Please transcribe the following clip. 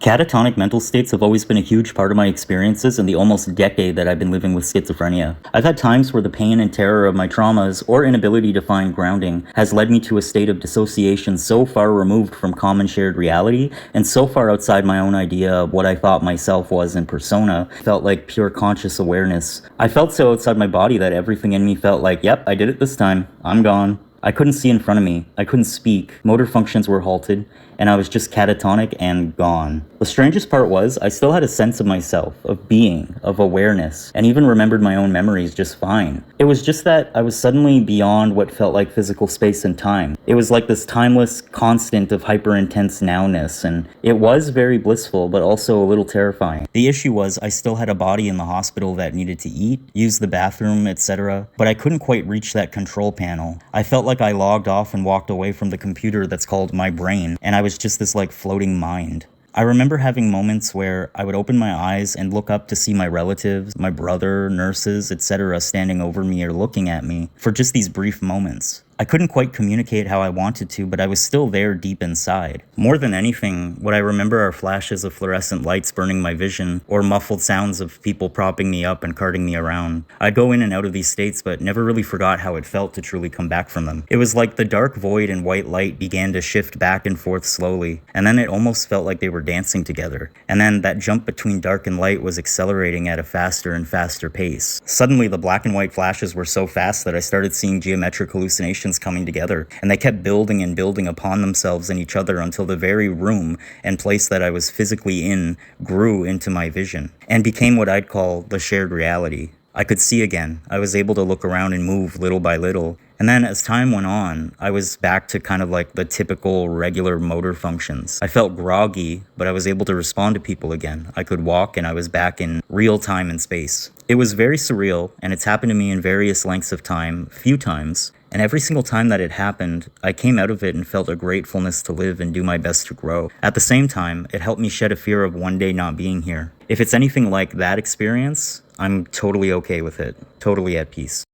Catatonic mental states have always been a huge part of my experiences in the almost decade that I've been living with schizophrenia. I've had times where the pain and terror of my traumas or inability to find grounding has led me to a state of dissociation so far removed from common shared reality and so far outside my own idea of what I thought myself was in persona. It felt like pure conscious awareness. I felt so outside my body that everything in me felt like, yep, I did it this time. I'm gone. I couldn't see in front of me. I couldn't speak. Motor functions were halted, and I was just catatonic and gone. The strangest part was, I still had a sense of myself, of being, of awareness, and even remembered my own memories just fine. It was just that I was suddenly beyond what felt like physical space and time. It was like this timeless constant of hyper-intense nowness, and it was very blissful, but also a little terrifying. The issue was, I still had a body in the hospital that needed to eat, use the bathroom, etc., but I couldn't quite reach that control panel. I felt like I logged off and walked away from the computer that's called my brain, and I was just this like floating mind. I remember having moments where I would open my eyes and look up to see my relatives, my brother, nurses, etc. standing over me or looking at me for just these brief moments. I couldn't quite communicate how I wanted to, but I was still there deep inside. More than anything, what I remember are flashes of fluorescent lights burning my vision, or muffled sounds of people propping me up and carting me around. I'd go in and out of these states, but never really forgot how it felt to truly come back from them. It was like the dark void and white light began to shift back and forth slowly, and then it almost felt like they were dancing together. And then that jump between dark and light was accelerating at a faster and faster pace. Suddenly, the black and white flashes were so fast that I started seeing geometric hallucinations coming together, and they kept building and building upon themselves and each other until the very room and place that I was physically in grew into my vision and became what I'd call the shared reality. I could see again. I was able to look around and move little by little. And then as time went on, I was back to kind of like the typical regular motor functions. I felt groggy, but I was able to respond to people again. I could walk and I was back in real time and space. It was very surreal, and it's happened to me in various lengths of time, few times. And every single time that it happened, I came out of it and felt a gratefulness to live and do my best to grow. At the same time, it helped me shed a fear of one day not being here. If it's anything like that experience, I'm totally okay with it, totally at peace.